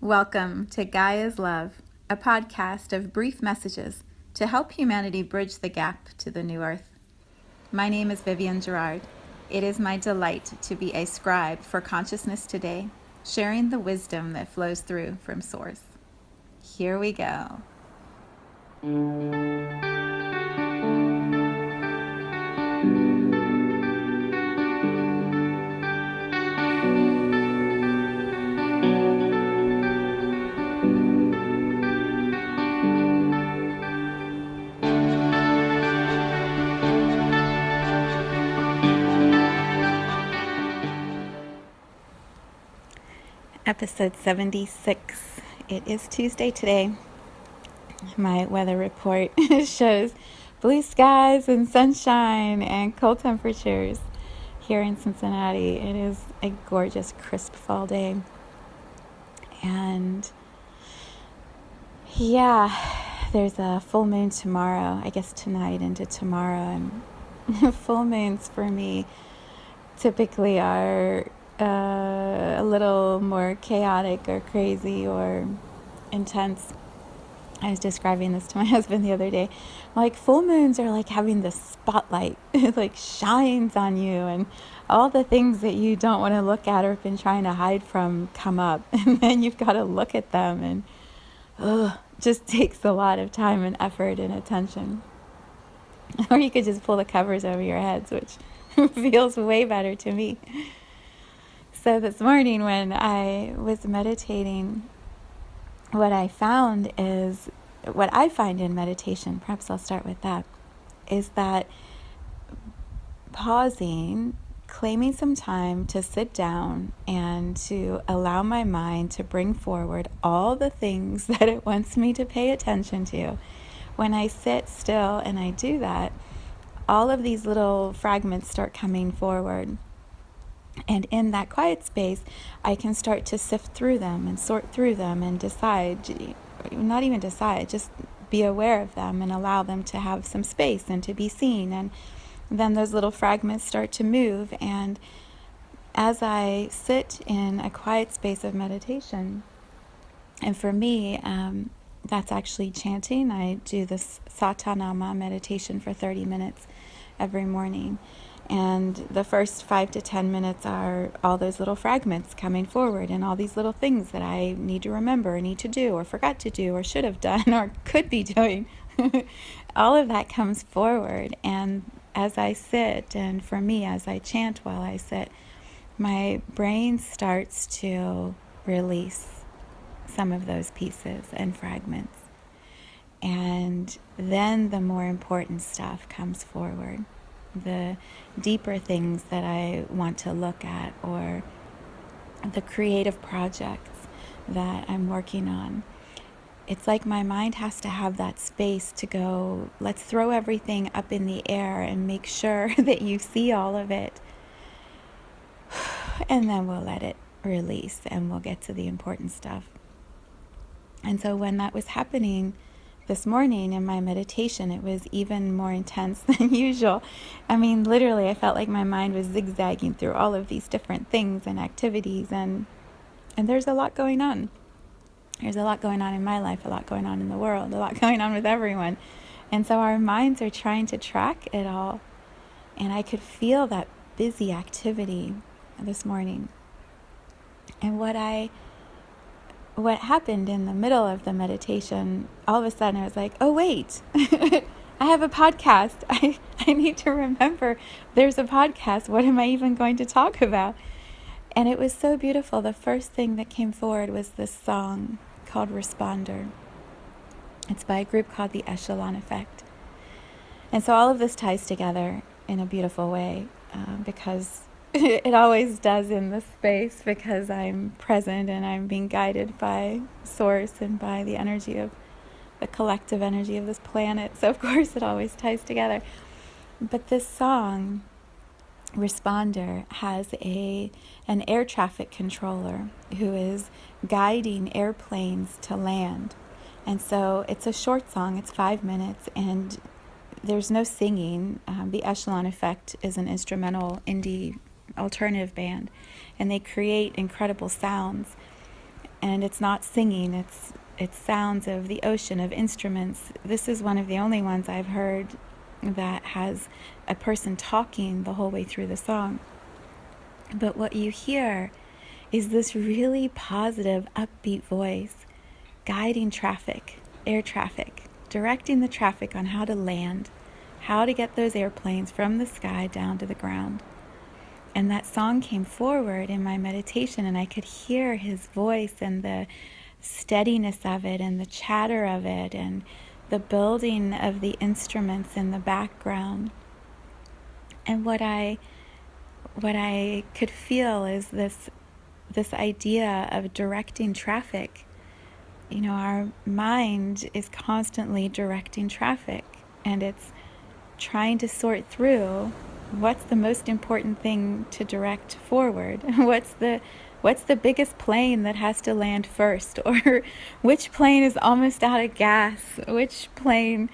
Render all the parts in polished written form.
Welcome to Gaia's Love, a podcast of brief messages to help humanity bridge the gap to the new earth. My name is Vivienne Gerard. It is my delight to be a scribe for consciousness today, sharing the wisdom that flows through from Source. Here we go. Episode 76. It is Tuesday today. My weather report shows blue skies and sunshine and cold temperatures here in Cincinnati. It is a gorgeous, crisp fall day. And there's a full moon tomorrow, I guess tonight into tomorrow. And full moons for me typically are a little more chaotic or crazy or intense. I was describing this to my husband the other day. Like, full moons are like having the spotlight. It like shines on you, and all the things that you don't want to look at or have been trying to hide from come up. And then you've got to look at them, and just takes a lot of time and effort and attention. Or you could just pull the covers over your heads, which feels way better to me. So this morning when I was meditating, what I find in meditation, perhaps I'll start with that, is that pausing, claiming some time to sit down and to allow my mind to bring forward all the things that it wants me to pay attention to. When I sit still and I do that, all of these little fragments start coming forward. And in that quiet space, I can start to sift through them and sort through them and decide, not even decide, just be aware of them and allow them to have some space and to be seen. And then those little fragments start to move. And as I sit in a quiet space of meditation, and for me, that's actually chanting. I do this Satanama meditation for 30 minutes every morning. And the first 5 to 10 minutes are all those little fragments coming forward and all these little things that I need to remember, need to do, or forgot to do, or should have done, or could be doing. All of that comes forward. And as I sit, and for me, as I chant while I sit, my brain starts to release some of those pieces and fragments. And then the more important stuff comes forward. The deeper things that I want to look at, or the creative projects that I'm working on. It's like my mind has to have that space to go, let's throw everything up in the air and make sure that you see all of it. And then we'll let it release and we'll get to the important stuff. And so when that was happening this morning in my meditation, it was even more intense than usual. I mean, literally, I felt like my mind was zigzagging through all of these different things and activities, and there's a lot going on. There's a lot going on in my life, a lot going on in the world, a lot going on with everyone. And so our minds are trying to track it all. And I could feel that busy activity this morning. And what happened in the middle of the meditation, all of a sudden I was like, oh wait, I have a podcast. I need to remember there's a podcast. What am I even going to talk about? And it was so beautiful. The first thing that came forward was this song called Responder. It's by a group called the Echelon Effect. And so all of this ties together in a beautiful way because it always does in this space, because I'm present and I'm being guided by Source and by the energy of the collective energy of this planet. So of course it always ties together. But this song, Responder, has an air traffic controller who is guiding airplanes to land. And so it's a short song, it's 5 minutes, and there's no singing. The Echelon Effect is an instrumental indie alternative band, and they create incredible sounds. And it's not singing, it's sounds of the ocean, of instruments. This is one of the only ones I've heard that has a person talking the whole way through the song. But what you hear is this really positive, upbeat voice guiding traffic, air traffic, directing the traffic on how to land, how to get those airplanes from the sky down to the ground. And that song came forward in my meditation, and I could hear his voice and the steadiness of it and the chatter of it and the building of the instruments in the background. And what I could feel is this idea of directing traffic. You know, our mind is constantly directing traffic, and it's trying to sort through what's the most important thing to direct forward. What's the biggest plane that has to land first, or which plane is almost out of gas, which plane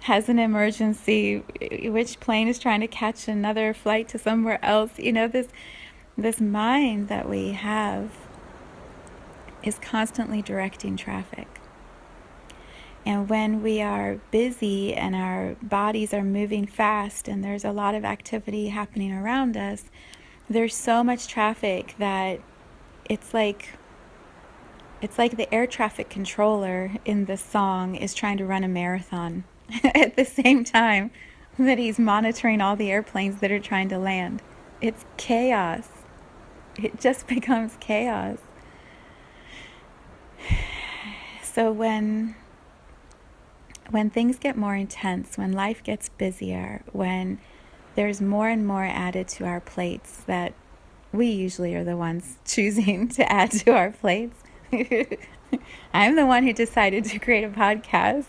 has an emergency, which plane is trying to catch another flight to somewhere else. You know, this mind that we have is constantly directing traffic. And when we are busy and our bodies are moving fast and there's a lot of activity happening around us, there's so much traffic that it's like the air traffic controller in the song is trying to run a marathon at the same time that he's monitoring all the airplanes that are trying to land. It's chaos. It just becomes chaos. So when things get more intense, when life gets busier, when there's more and more added to our plates that we usually are the ones choosing to add to our plates. I'm the one who decided to create a podcast.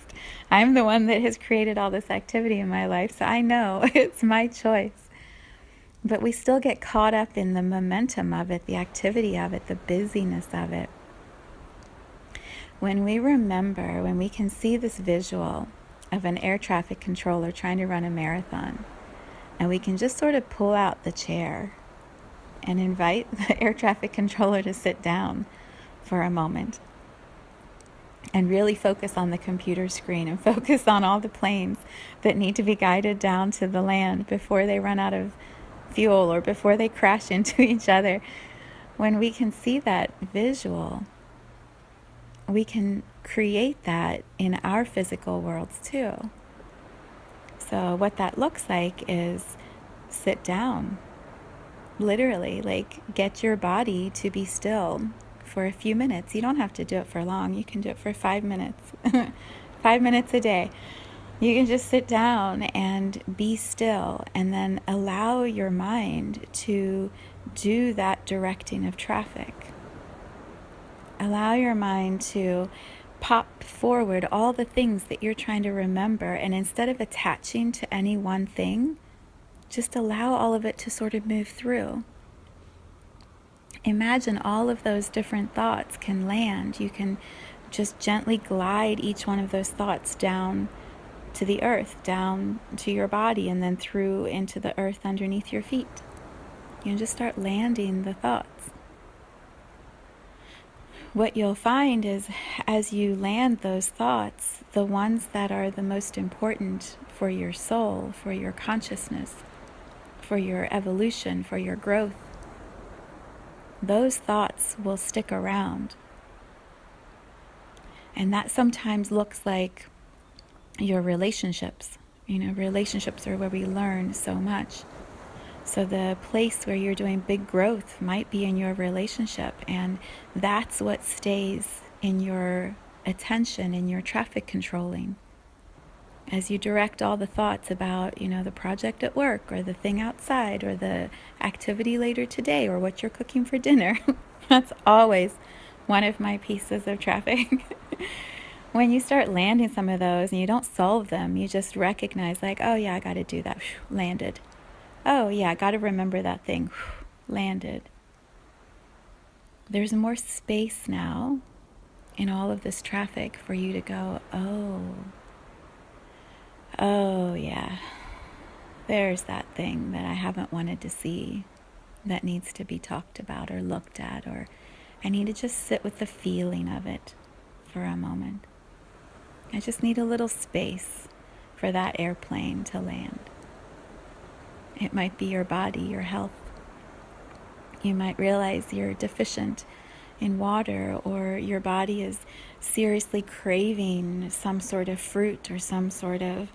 I'm the one that has created all this activity in my life, so I know it's my choice. But we still get caught up in the momentum of it, the activity of it, the busyness of it. When we remember, when we can see this visual of an air traffic controller trying to run a marathon, and we can just sort of pull out the chair and invite the air traffic controller to sit down for a moment and really focus on the computer screen and focus on all the planes that need to be guided down to the land before they run out of fuel or before they crash into each other. When we can see that visual, we can create that in our physical worlds too. So what that looks like is sit down. Literally, like, get your body to be still for a few minutes. You don't have to do it for long. You can do it for 5 minutes. 5 minutes a day. You can just sit down and be still, and then allow your mind to do that directing of traffic. Allow your mind to pop forward all the things that you're trying to remember, and instead of attaching to any one thing, just allow all of it to sort of move through. Imagine all of those different thoughts can land. You can just gently glide each one of those thoughts down to the earth, down to your body, and then through into the earth underneath your feet. You can just start landing the thoughts. What you'll find is, as you land those thoughts, the ones that are the most important for your soul, for your consciousness, for your evolution, for your growth, those thoughts will stick around. And that sometimes looks like your relationships. You know, relationships are where we learn so much. So the place where you're doing big growth might be in your relationship, and that's what stays in your attention, in your traffic controlling. As you direct all the thoughts about, you know, the project at work, or the thing outside, or the activity later today, or what you're cooking for dinner. That's always one of my pieces of traffic. When you start landing some of those and you don't solve them, you just recognize, like, oh yeah, I got to do that. Landed. Oh yeah, I got to remember that thing. Landed. There's more space now in all of this traffic for you to go, oh yeah, there's that thing that I haven't wanted to see, that needs to be talked about or looked at or I need to just sit with the feeling of it for a moment. I just need a little space for that airplane to land. It might be your body, your health. You might realize you're deficient in water, or your body is seriously craving some sort of fruit or some sort of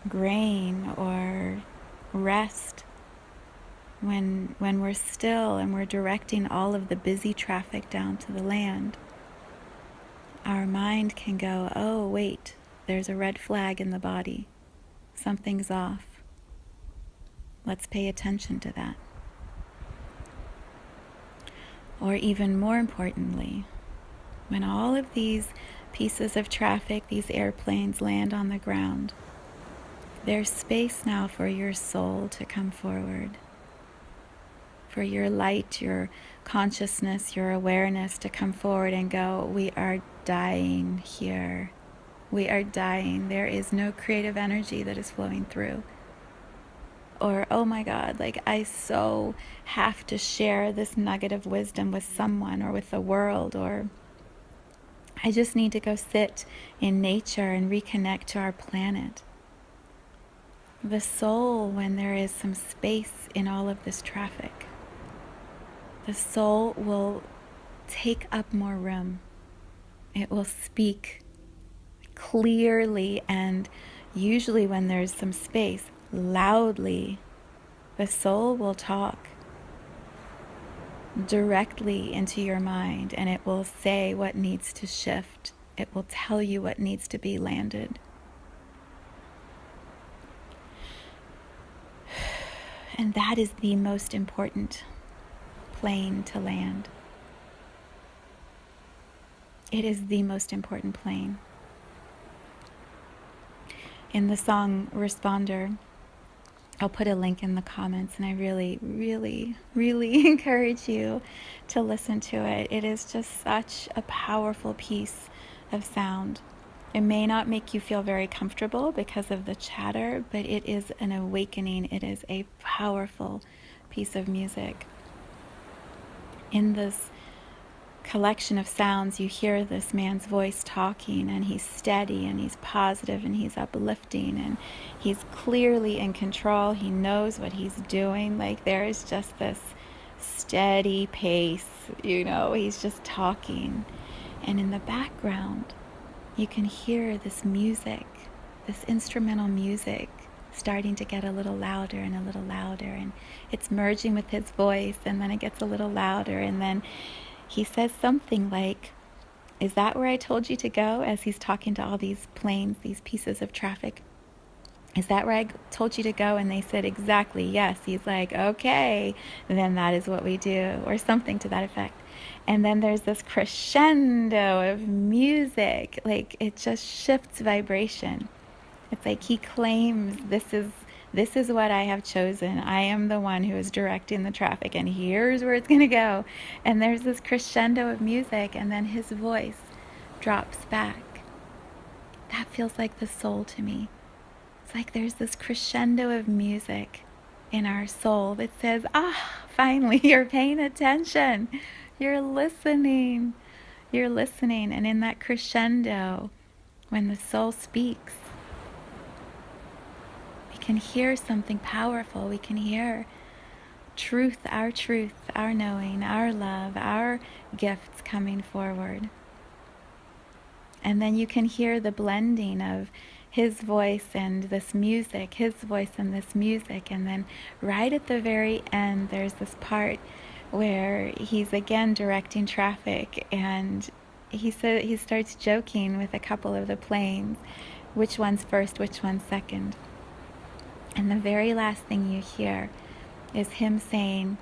grain or rest. When we're still and we're directing all of the busy traffic down to the land, our mind can go, oh wait, there's a red flag in the body. Something's off. Let's pay attention to that. Or even more importantly, when all of these pieces of traffic, these airplanes land on the ground, there's space now for your soul to come forward, for your light, your consciousness, your awareness to come forward and go, we are dying here. We are dying. There is no creative energy that is flowing through. Or, oh my God, like I so have to share this nugget of wisdom with someone or with the world, or I just need to go sit in nature and reconnect to our planet. The soul, when there is some space in all of this traffic, the soul will take up more room. It will speak clearly, and usually when there's some space, loudly. The soul will talk directly into your mind, and it will say what needs to shift. It will tell you what needs to be landed. And that is the most important plane to land. It is the most important plane. In the song Responder, I'll put a link in the comments, and I really, really, really encourage you to listen to it. It is just such a powerful piece of sound. It may not make you feel very comfortable because of the chatter, but it is an awakening. It is a powerful piece of music. In this collection of sounds, you hear this man's voice talking, and he's steady and he's positive and he's uplifting and he's clearly in control. He knows what he's doing. Like, there is just this steady pace, he's just talking. And in the background, you can hear this music, this instrumental music starting to get a little louder and a little louder, and it's merging with his voice, and then it gets a little louder, and then he says something like, is that where I told you to go? As he's talking to all these planes, these pieces of traffic. Is that where I told you to go? And they said, exactly, yes. He's like, okay, then that is what we do, or something to that effect. And then there's this crescendo of music. Like, it just shifts vibration. It's like he claims, this is what I have chosen. I am the one who is directing the traffic, and here's where it's going to go. And there's this crescendo of music, and then his voice drops back. That feels like the soul to me. It's like there's this crescendo of music in our soul that says, finally, you're paying attention. You're listening. You're listening. And in that crescendo, when the soul speaks, can hear something powerful. We can hear truth, our knowing, our love, our gifts coming forward. And then you can hear the blending of his voice and this music, his voice and this music. And then right at the very end, there's this part where he's again directing traffic, and he starts joking with a couple of the planes, which one's first, which one's second. And the very last thing you hear is him saying,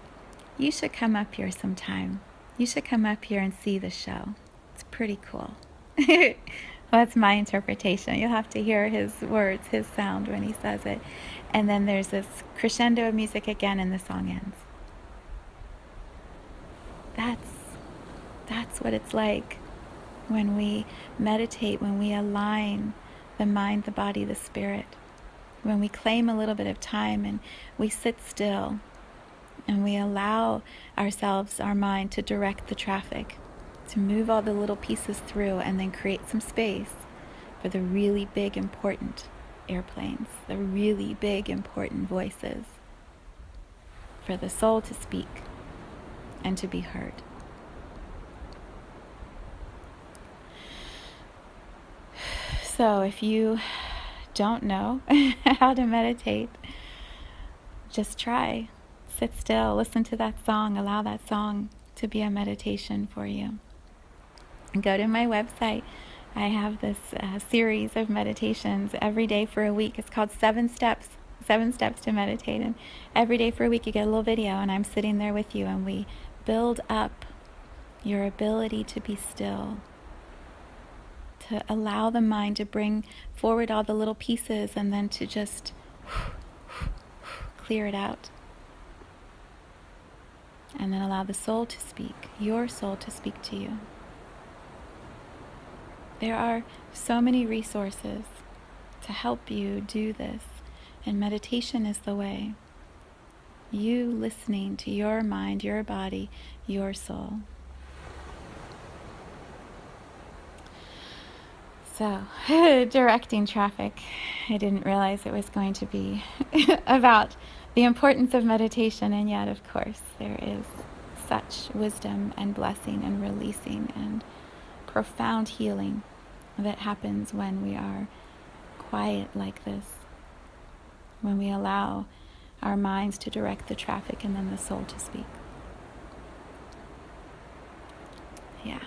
you should come up here sometime. You should come up here and see the show. It's pretty cool. Well, that's my interpretation. You'll have to hear his words, his sound when he says it. And then there's this crescendo of music again, and the song ends. That's what it's like when we meditate, when we align the mind, the body, the spirit. When we claim a little bit of time and we sit still And we allow ourselves, our mind, to direct the traffic, to move all the little pieces through, and then create some space for the really big, important airplanes, the really big, important voices, for the soul to speak and to be heard. So if you don't know how to meditate, just try. Sit still, listen to that song, allow that song to be a meditation for you. And go to my website. I have this series of meditations every day for a week. It's called 7 Steps to Meditate. And every day for a week you get a little video, and I'm sitting there with you, and we build up your ability to be still, to allow the mind to bring forward all the little pieces, and then to just clear it out. And then allow the soul to speak, your soul to speak to you. There are so many resources to help you do this, and meditation is the way. You listening to your mind, your body, your soul. So, directing traffic. I didn't realize it was going to be about the importance of meditation, and yet, of course, there is such wisdom and blessing and releasing and profound healing that happens when we are quiet like this, when we allow our minds to direct the traffic and then the soul to speak. Yeah.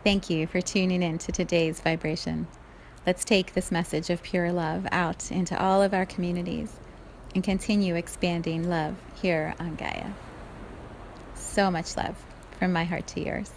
Thank you for tuning in to today's vibration. Let's take this message of pure love out into all of our communities and continue expanding love here on Gaia. So much love from my heart to yours.